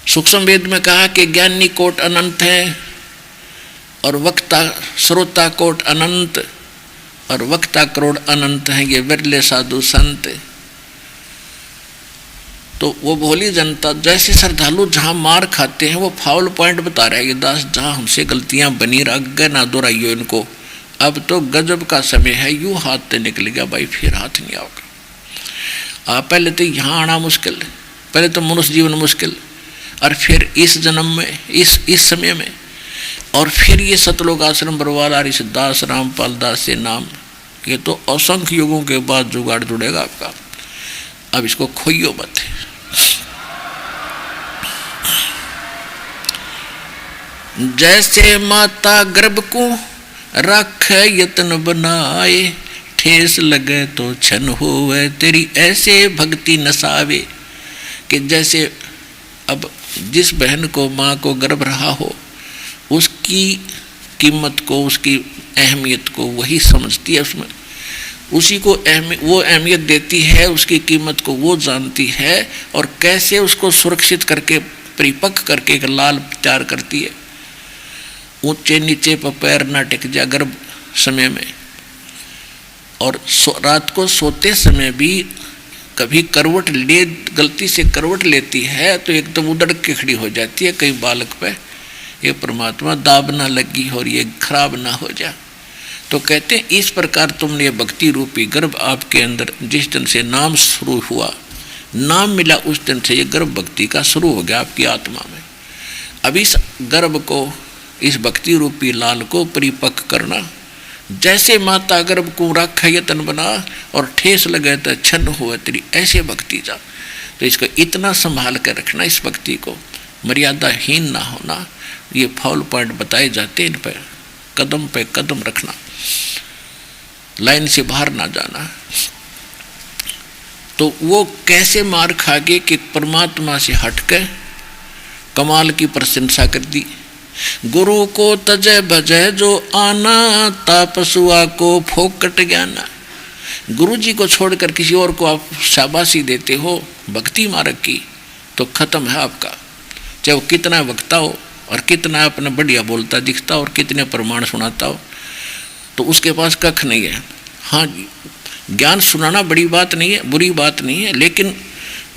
सूक्ष्म वेद में कहा कि ज्ञानी कोट अनंत है और वक्ता श्रोता कोट अनंत और वक्ता करोड़ अनंत हैं, ये विरले साधु संत। तो वो भोली जनता जैसे श्रद्धालु जहाँ मार खाते हैं वो फाउल पॉइंट बता रहा है ये दास, जहाँ हमसे गलतियाँ बनी आगे ना दोहराइयो इनको, अब तो गजब का समय है, यूँ हाथ से निकल गया भाई, फिर हाथ नहीं आओगे। आप पहले तो यहाँ आना मुश्किल, पहले तो मनुष्य जीवन मुश्किल, और फिर इस जन्म में इस समय में, और फिर ये सतलोक आश्रम बरवाला ऋषिदास रामपाल दास से नाम, ये तो असंख्य युगों के बाद जुगाड़ जुड़ेगा आपका। अब इसको खोइयो मत। जैसे माता गर्भ को रख यत्न बनाए, ठेस लगे तो छन होवे तेरी ऐसे भक्ति नसावे। कि जैसे अब जिस बहन को माँ को गर्भ रहा हो उसकी कीमत को, उसकी अहमियत को वही समझती है, उसमें उसी को वो अहमियत देती है, उसकी कीमत को वो जानती है, और कैसे उसको सुरक्षित करके परिपक्व करके एक लाल तैयार करती है। ऊंचे नीचे पर पैर ना टिक जा गर्भ समय में, और रात को सोते समय भी कभी करवट ले, गलती से करवट लेती है तो एकदम उधड़ के खड़ी हो जाती है कई बालक पे, ये परमात्मा दाब ना लगी और ये खराब ना हो जा। तो कहते हैं इस प्रकार तुमने ये भक्ति रूपी गर्भ आपके अंदर, जिस दिन से नाम शुरू हुआ, नाम मिला, उस दिन से ये गर्भ भक्ति का शुरू हो गया आपकी आत्मा में। अब इस गर्भ को, इस भक्ति रूपी लाल को परिपक्व करना, जैसे माता गर्भ को रख यतन बना और ठेस लगे तो छन हुआ तेरी ऐसे भक्ति जा। तो इसको इतना संभाल कर रखना, इस भक्ति को मर्यादाहीन ना होना, ये फाउल पॉइंट बताए जाते हैं, इन पर पे कदम रखना, लाइन से बाहर ना जाना। तो वो कैसे मार खा गए कि परमात्मा से हटकर कमाल की प्रशंसा कर दी। गुरु को तजय भजय जो आना, तापसुआ को फोकट ज्ञाना। गुरु जी को छोड़कर किसी और को आप शाबाशी देते हो भक्ति मार्ग की तो खत्म है आपका, चाहे वो कितना वक्ता हो और कितना अपना बढ़िया बोलता दिखता हो और कितने प्रमाण सुनाता हो, तो उसके पास कख नहीं है। हाँ, ज्ञान सुनाना बड़ी बात नहीं है, बुरी बात नहीं है, लेकिन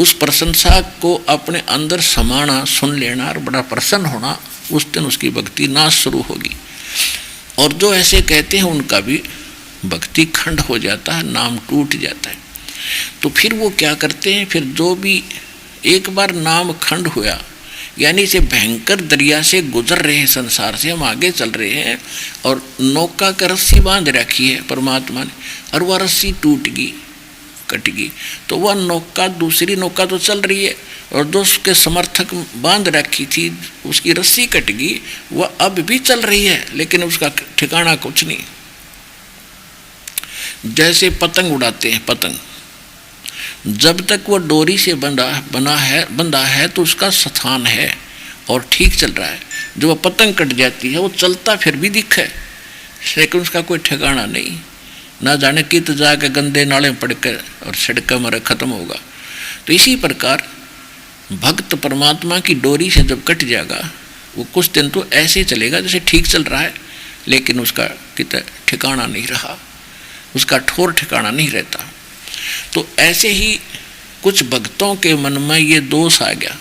उस प्रशंसा को अपने अंदर समाना, सुन लेना और बड़ा प्रसन्न होना, उस दिन उसकी भक्ति नाश शुरू होगी। और जो ऐसे कहते हैं उनका भी भक्ति खंड हो जाता है, नाम टूट जाता है। तो फिर वो क्या करते हैं, फिर जो भी एक बार नाम खंड हुआ, यानी से भयंकर दरिया से गुजर रहे हैं, संसार से हम आगे चल रहे हैं और नौका का रस्सी बांध रखी है परमात्मा ने, और वह रस्सी टूट गई, कट गई, तो वह नौका, दूसरी नौका तो चल रही है, और जो उसके समर्थक बांध रखी थी उसकी रस्सी कट गई, वह अब भी चल रही है लेकिन उसका ठिकाना कुछ नहीं। जैसे पतंग उड़ाते हैं, पतंग जब तक वो डोरी से बंधा है तो उसका स्थान है और ठीक चल रहा है। जो वह पतंग कट जाती है वो चलता फिर भी दिखे, लेकिन उसका कोई ठिकाना नहीं, ना जाने कित जाके गंदे नाले में पड़कर और सड़क मर खत्म होगा। तो इसी प्रकार भक्त परमात्मा की डोरी से जब कट जाएगा, वो कुछ दिन तो ऐसे चलेगा जैसे ठीक चल रहा है, लेकिन उसका कितना ठिकाना नहीं रहा, उसका ठोर ठिकाना नहीं रहता। तो ऐसे ही कुछ भक्तों के मन में ये दोष आ गया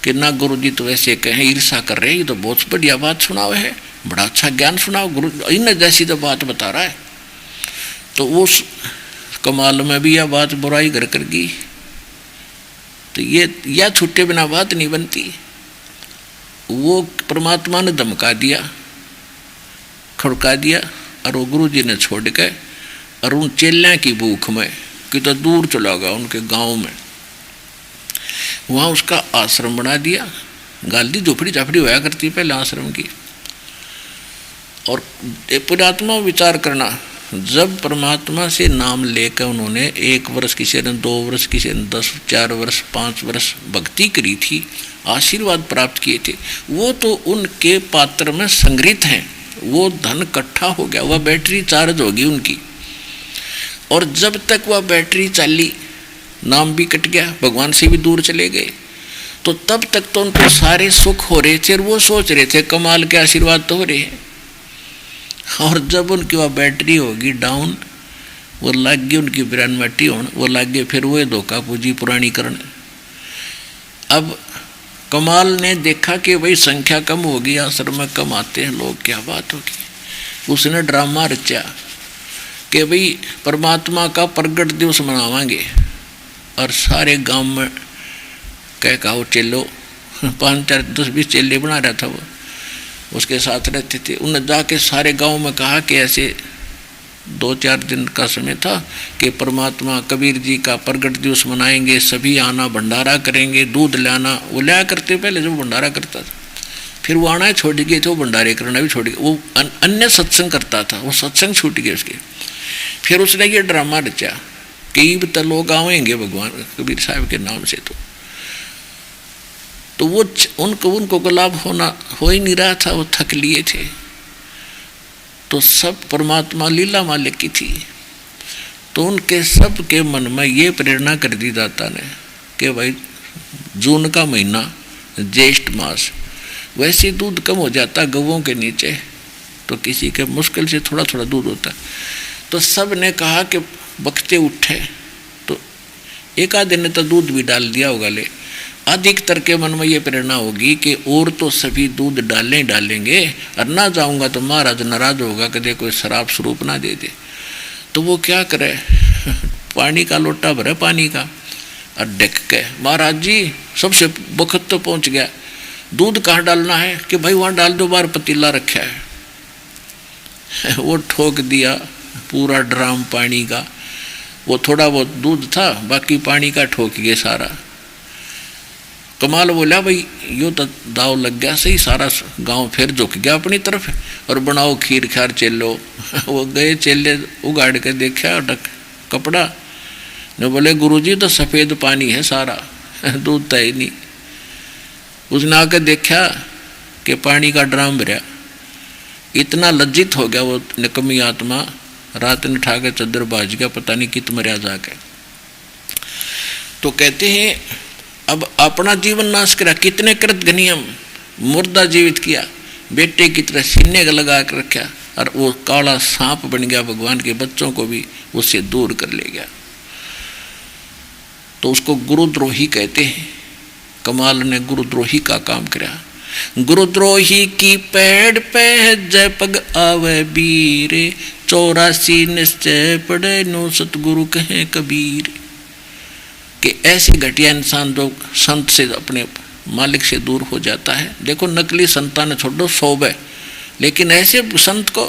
कि ना गुरु जी तो ऐसे कहें, ईर्षा कर रहे हैं, ये तो बहुत बढ़िया बात सुनाओ है, बड़ा अच्छा ज्ञान सुनाओ, गुरु इन जैसी तो बात बता रहा है। तो उस कमाल में भी यह बात बुराई कर गई, तो ये या छुट्टे बिना बात नहीं बनती। वो परमात्मा ने धमका दिया, खड़का दिया, और वो गुरु जी ने छोड़ के और उन चेलियाँ की भूख में कि तो दूर चला गया उनके गांव में, वहाँ उसका आश्रम बना दिया। गाली झोपड़ी झापड़ी होया करती पहले आश्रम की। और पुरात्मा विचार करना, जब परमात्मा से नाम लेकर उन्होंने 1 वर्ष, किसी ने 2 वर्ष, किसी ने 10, 4 वर्ष, 5 वर्ष भक्ति करी थी, आशीर्वाद प्राप्त किए थे, वो तो उनके पात्र में संग्रहित हैं, वो धन इकट्ठा हो गया, वह बैटरी चार्ज होगी उनकी। और जब तक वह बैटरी चाली, नाम भी कट गया, भगवान से भी दूर चले गए, तो तब तक तो उनको सारे सुख हो रहे थे और वो सोच रहे थे कमाल के आशीर्वाद तो हो रहे हैं। और जब उनकी वह बैटरी होगी डाउन, वो लग गई उनकी ब्रेन मट्टी होने, वो लग गए फिर वो धोखा पूंजी पुरानी करने। अब कमाल ने देखा कि भाई संख्या कम होगी, आश्रम में कम आते हैं लोग, क्या बात होगी। उसने ड्रामा रचा कि भाई परमात्मा का प्रगट दिवस मनावांगे और सारे गांव में कह कहो चेलो 5, 4, 10, 20 चेले बना रहा था वो, उसके साथ रहते थे। उन्हें जाके सारे गांव में कहा कि ऐसे 2-4 दिन का समय था कि परमात्मा कबीर जी का प्रगट दिवस मनाएंगे, सभी आना, भंडारा करेंगे, दूध लाना। वो लाया करते पहले जब भंडारा करता था, फिर वो आना छोड़ गए थे, वो भंडारे करना भी छोड़ गए, वो अन्य सत्संग करता था, वो सत्संग छूट गए उसके। फिर उसने ये ड्रामा रचा कि ईब तो लोग आवेंगे भगवान कबीर साहब के नाम से, तो वो उनको लाभ हो ही नहीं रहा था, वो थक लिए थे। तो सब परमात्मा लीला मालिक की थी, तो उनके सब के मन में ये प्रेरणा कर दी दाता ने कि भाई जून का महीना, ज्येष्ठ मास, वैसे दूध कम हो जाता गवों के नीचे, तो किसी के मुश्किल से थोड़ा थोड़ा दूध होता। तो सब ने कहा कि बखते उठे, तो एक आध दिन ने तो दूध भी डाल दिया होगा, ले अधिकतर के मन में ये प्रेरणा होगी कि और तो सभी दूध डालेंगे और ना जाऊंगा तो महाराज नाराज होगा, कदे कोई शराब स्वरूप ना दे दे। तो वो क्या करे, पानी का लोटा भरे पानी का और डक के, महाराज जी सबसे वक्त तो पहुंच गया, दूध कहाँ डालना है कि भाई वहाँ डाल दो, बाहर पतीला रखा है। वो ठोक दिया पूरा ड्राम पानी का, वो थोड़ा बहुत दूध था, बाकी पानी का ठोक गए सारा। कमाल बोला भाई यो तो दाव लग गया सही, सारा गांव फिर झुक गया अपनी तरफ और बनाओ खीर खार चेलो। वो गए चेले उगाड़ के देखा कपड़ा ने, बोले गुरुजी तो सफ़ेद पानी है सारा, दूध तो ही नहीं। उसने आकर देखा कि पानी का ड्राम भरा, इतना लज्जित हो गया वो निकम्मी आत्मा, रात ने उठा के चद्दर बाज गया, पता नहीं कित मरिया जाके। तो कहते हैं अब अपना जीवन नाश करा, कितने कृत घनियम, मुर्दा जीवित किया, बेटे की तरह सीने का लगा कर रखा और वो काला सांप बन गया, भगवान के बच्चों को भी उससे दूर कर ले गया। तो उसको गुरुद्रोही कहते हैं। कमाल ने गुरुद्रोही का काम किया। गुरुद्रोही की पेड़ पे जय पग आवे बीरे, 84 निश्चय पड़े नो सतगुरु कहे कबीर। कि ऐसे घटिया इंसान जो संत से, अपने मालिक से दूर हो जाता है। देखो नकली संतान छोड़ो 100 है, लेकिन ऐसे संत को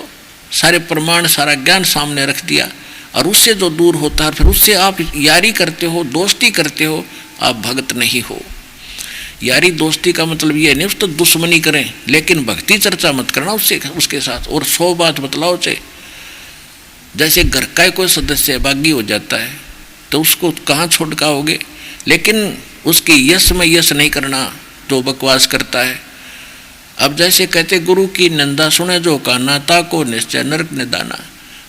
सारे प्रमाण, सारा ज्ञान सामने रख दिया और उससे जो दूर होता है, फिर उससे आप यारी करते हो, दोस्ती करते हो, आप भक्त नहीं हो। यारी दोस्ती का मतलब ये नहीं उस तो दुश्मनी करें, लेकिन भक्ति चर्चा मत करना उसके साथ, और 100 बात बतलाओ चाहे। जैसे घर का कोई सदस्य बागी हो जाता है तो उसको कहाँ छोड़ आओगे, लेकिन उसकी यश में यश नहीं करना जो बकवास करता है। अब जैसे कहते गुरु की निंदा सुने जो काना, ताको निश्चय नरक निदाना।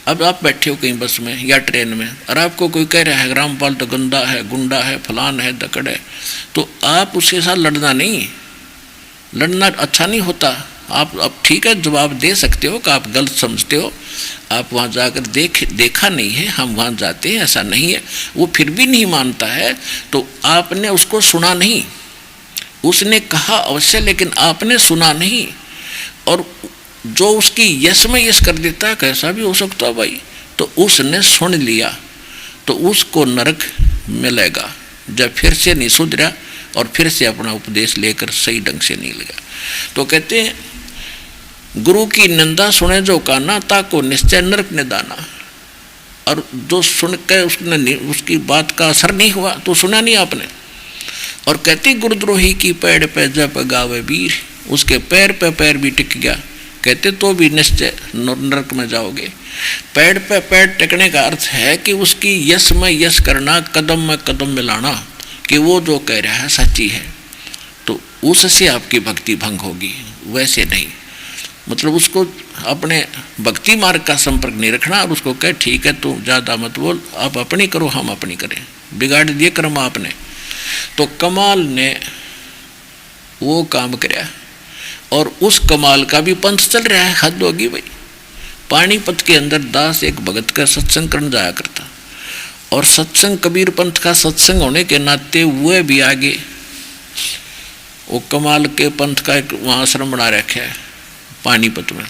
अब आप बैठे हो कहीं बस में या ट्रेन में और आपको कोई कह रहा है रामपाल तो गंदा है, गुंडा है, फलान है, दकड़ है, तो आप उसके साथ लड़ना नहीं, लड़ना अच्छा नहीं होता। आप ठीक है जवाब दे सकते हो कि आप गलत समझते हो, आप वहाँ जाकर देखा नहीं है, हम वहाँ जाते हैं, ऐसा नहीं है। वो फिर भी नहीं मानता है तो आपने उसको सुना नहीं, उसने कहा अवश्य लेकिन आपने सुना नहीं, और जो उसकी यश में यश कर देता है, कैसा भी हो सकता है भाई, तो उसने सुन लिया तो उसको नरक मिलेगा जब फिर से नहीं सुधरा और फिर से अपना उपदेश लेकर सही ढंग से नहीं लगा। तो कहते हैं गुरु की निंदा सुने जो काना, ताको निश्चय नरक निदाना। और जो सुन के उसने उसकी बात का असर नहीं हुआ तो सुना नहीं आपने। और कहते गुरुद्रोही की पैड़ पे जब गावे वीर, उसके पैर पे पैर भी टिक गया, कहते तो भी निश्चय नरक में जाओगे। पैर पे पैर टिकने का अर्थ है कि उसकी यश में यश करना, कदम में कदम मिलाना कि वो जो कह रहा है सच्ची है, तो उससे आपकी भक्ति भंग होगी, वैसे नहीं। मतलब उसको अपने भक्ति मार्ग का संपर्क नहीं रखना और उसको कहे ठीक है तू ज़्यादा मत बोल, आप अपनी करो हम अपनी करें, बिगाड़ दिए कर्म आपने। तो कमाल ने वो काम करया। और उस कमाल का भी पंथ चल रहा है, हद होगी भाई। पानीपत के अंदर दास एक भगत का सत्संग करने जाया करता, और सत्संग कबीर पंथ का सत्संग होने के नाते वह भी आगे वो कमाल के पंथ का एक वहाँ आश्रम बना रखा है पानीपत में।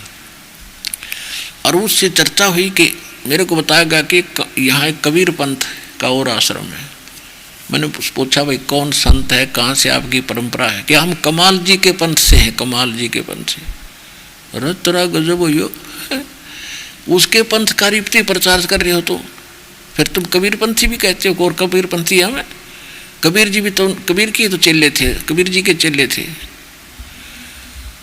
और उससे चर्चा हुई कि मेरे को बताया गया कि यहाँ एक कबीर पंथ का और आश्रम है। मैंने पूछा भाई कौन संत है, कहाँ से आपकी परंपरा है? कि हम कमाल जी के पंथ से हैं, कमाल जी के पंथ से। अरे तेरा गजब हो यो, उसके पंथ का रिप्ती प्रचार कर रहे हो तो फिर तुम कबीर पंथी भी कहते हो। और कबीर पंथी हमें, कबीर जी भी तो कबीर के तो चेले थे, कबीर जी के चेले थे।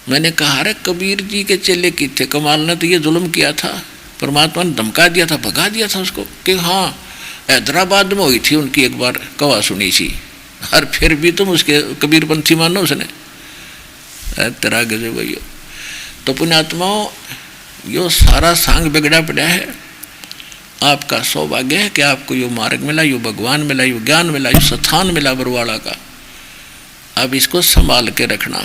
मैंने कहा अरे कबीर जी के चेले की थे, कमाल ने तो ये जुल्म किया था, परमात्मा ने धमका दिया था, भगा दिया था उसको कि हाँ हैदराबाद में हुई थी उनकी एक बार कवा सुनी थी, और फिर भी तुम उसके कबीर पंथी मानो उसने। तेरा गजब भैया। तो पुण्यात्माओं, यो सारा सांग बिगड़ा पड़ा है। आपका सौभाग्य है कि आपको यो मार्ग मिला, यो भगवान मिला, यो ज्ञान मिला, यो स्थान मिला बरवाड़ा का। अब इसको संभाल के रखना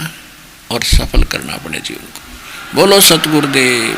और सफल करना अपने जीवन को। बोलो सतगुरुदेव।